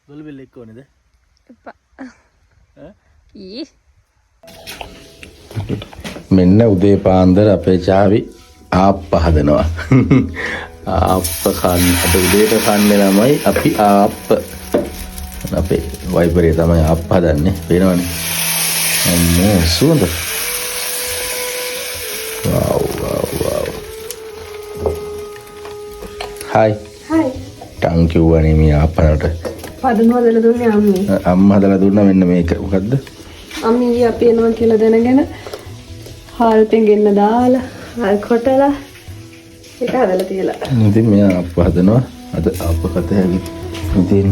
දොළ බෙල්ල එක්ක ඕනේද? එපා. ඈ? ඊ. මෙන්න උදේ පාන්දර අපේ චාවි ආප්ප හදනවා. ආප්ප කන්න අද උදේට කන්නේ ළමයි අපි ආප්ප. අපේ වයිබරේ තමයි ආප්ප හදන්නේ. පේනවනේ. අම්මෝ සුවඳ. වව් වව් වව්. හයි. හයි. ටන් කිව්වනේ මේ ආප්පනට. පදම හදලා දුන්නේ අම්මේ. අම්මා හදලා දුන්නා මෙන්න මේක. මොකද්ද? අම්මී අපි එනවා කියලා දැනගෙන හාල් පෙඟෙන්න දාලා හාල් කොටලා ඒක හදලා තියලා. ඉතින් මෙයා ආප්ප හදනවා. අද ආප්ප කත හැකි. ඉතින්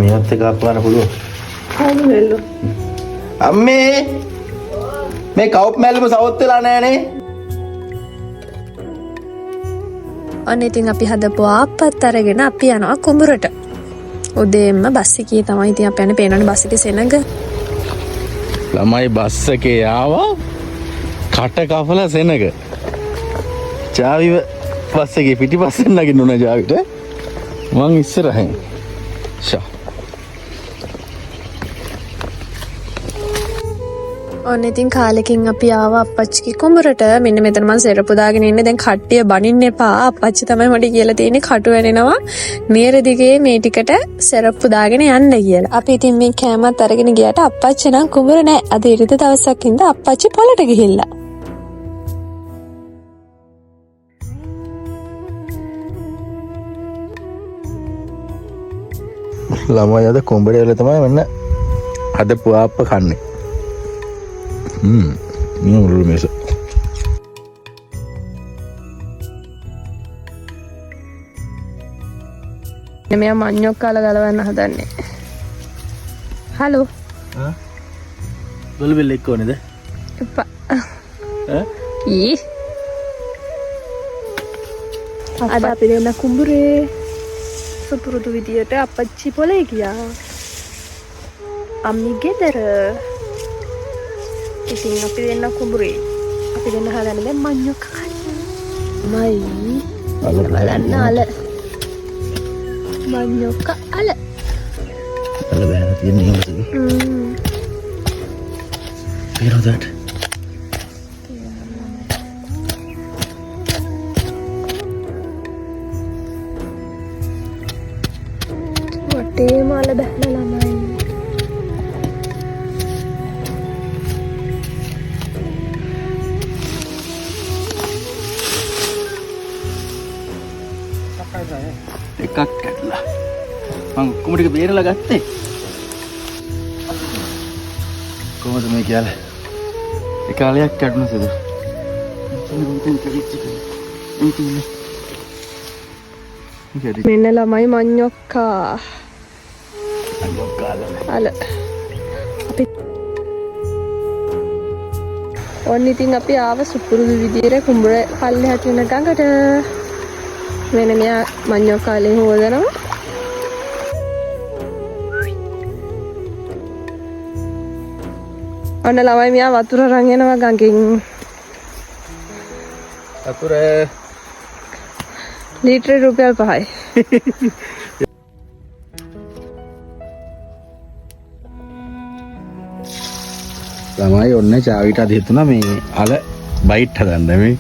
මේවත් එක ආප්ප ගන්න පුළුවන්. හරි වෙල්ලෝ. අම්මේ මේ කවුප් මැල්ලම සවුත් වෙලා නැහනේ. අනේ ඉතින් අපි හදපු ආප්පත් අරගෙන අපි යනවා කුඹුරට. උදේම බස් එකේ තමයි ඉතින් අපි යන්නේ පේනවනේ බස් එකේ සෙනඟ. ළමයි බස් එකේ ආවා කට කපලා සෙනඟ. චාවිව බස් එකේ පිටිපස්සෙන් නගින්න උන චාවිට. මං ඉස්සරහින්. ෂා. ඔන්න ඉතින් කාලෙකින් අපි ආවා අප්පච්චිගේ කුඹුරට. මෙන්න මෙතන මම සෙරප්පු දාගෙන ඉන්නේ. දැන් කට්ටිය බනින්න එපා. අප්පච්චි තමයි මට කියලා තියෙන්නේ කටු වෙනෙනවා. නේර දිගේ මේ ටිකට සෙරප්පු දාගෙන යන්න කියලා. අපි ඉතින් මේ කෑමත් අරගෙන ගියාට අප්පච්චි නම් කුඹුර නෑ. අද ඉරිද දවසක් ඉඳලා අප්පච්චි පොළට ගිහිල්ලා. ළමයි අද කුඹරේ වල තමයි මෙන්න හදපු ආප්ප කන්නේ. මුළු මේස. මෙයා මඤ්ඤොක් කාලා ගලවන්න හදන්නේ. හලෝ. දොළ බෙල්ල එක්ක ඕනේද? එපා. ඈ? ඊ. අද අපි දෙන්න කුඹුරේ සුපුරුදු විදියට අප්පච්චි පොලේ ගියා. අම්මි ගෙදර. ඉතින් අපි දෙන්න කුඹුරේ. අපි දෙන්න හදන්නේ දැන් මඤ්ඤොක් කන්න. මයි. බලන්න අල. මඤ්ඤොක් අල. අල බෑන තියෙන්නේ මොකද? You know that? වටේ මාල බැලලා ළමයි. එකක් කැඩලා. මං ඔක්කොම ටික බේරලා ගත්තේ. කොහොමද මේ කියලා? ඒ කාලයක් කැඩුණා සද? මෙන්න ළමයි මඤ්ඤොක්කා. අල. අපි ඔන්න ඉතින් අපි ආව සුපුරුදු විදියට කුඹුර පල්ලෙහාට යන ගඟට. මෙන්න මෙයා මඤ්ඤොක්කාලේ හොදනවා. ඔන්න ළමයි මෙයා වතුර අරන් එනවා ගඟෙන්. වතුර ලීටරේ රුපියල් 5යි. ළමයි ඔන්න චාවිට අද හිතුණා මේ අල බයිට් හදන්න මේ.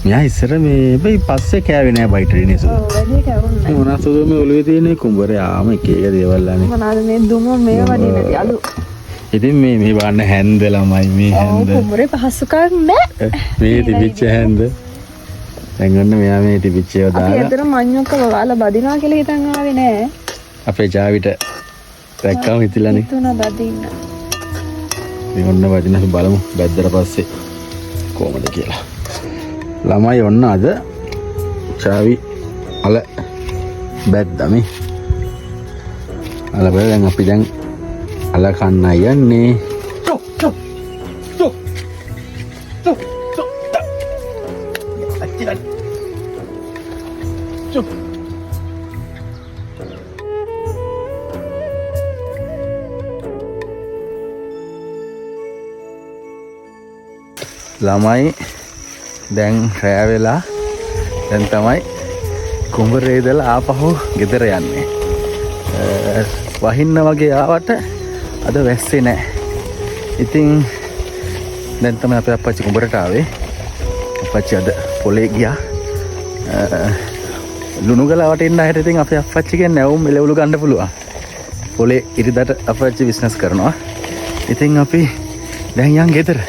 මෙයා ඉස්සර මේ බයි පස්සේ කෑවේ නෑ බයිට් නේ සුදු. ඔව් වැඩි කවුරුන්නේ. මේ මොනවා සුදු මේ ඔළුවේ තියෙන කුඹරේ ආම එක එක දේවල් අනේ. මොනවාද මේ දුම මේ වඩි නැති අලු. ඉතින් මේ බලන්න හැන්ද ළමයි මේ හැන්ද. ඔව් කුඹරේ පහසුකම් නෑ. මේ තිබිච්ච හැන්ද. දැන් ඔන්න මෙයා මේ තිබිච්ච ඒවා අපි දාලා ඇත්තට මඤ්ඤොක්ක වල බදිනවා කියලා හිතන් ආවේ නෑ. අපේ චාවිට දැක්කම හිතිලානේ. තුන බදින්න. මේ ඔන්න වදින අපි බලමු බැද්දට පස්සේ කොහමද කියලා. ළමයි ඔන්න අද චාවි අල බැද්දා මේ. අල බැල දැන් අපි දැන් අල කන්න යන්නේ. ළමයි දැන් රෑ වෙලා දැන් තමයි කුඹරේ ඉඳලා ආපහු ගෙදර යන්නේ. වහින්න වගේ ආවට අද වැස්සේ නෑ. ඉතින් දැන් තමයි අපේ අප්පච්චි කුඹරට ආවේ. අප්පච්චි අද පොලේ ගියා. ලුණු ගලාවට එන්න හැට ඉතින් අපේ අප්පච්චිගෙන් නැවුම් එළවලු ගන්න පුළුවන්. පොලේ ඉරිදට අප්පච්චි බිස්නස් කරනවා. ඉතින් අපි දැන් යන් ගෙදර.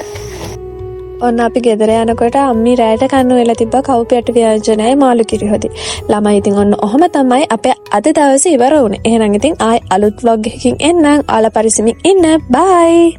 ඔන්න අපි ගෙදර යනකොට අම්මි රෑට කන්න වෙලා තිබ්බා කවුපැට ව්‍යංජනයයි මාළු කිරි හොදි. ළමයි ඉතින් ඔන්න ඔහම තමයි අපේ අද දවසේ ඉවර වුණේ. එහෙනම් ඉතින් ආයි අලුත් vlog එකකින් එන්නම්. ආලා පරිස්සමින් ඉන්න. බයි.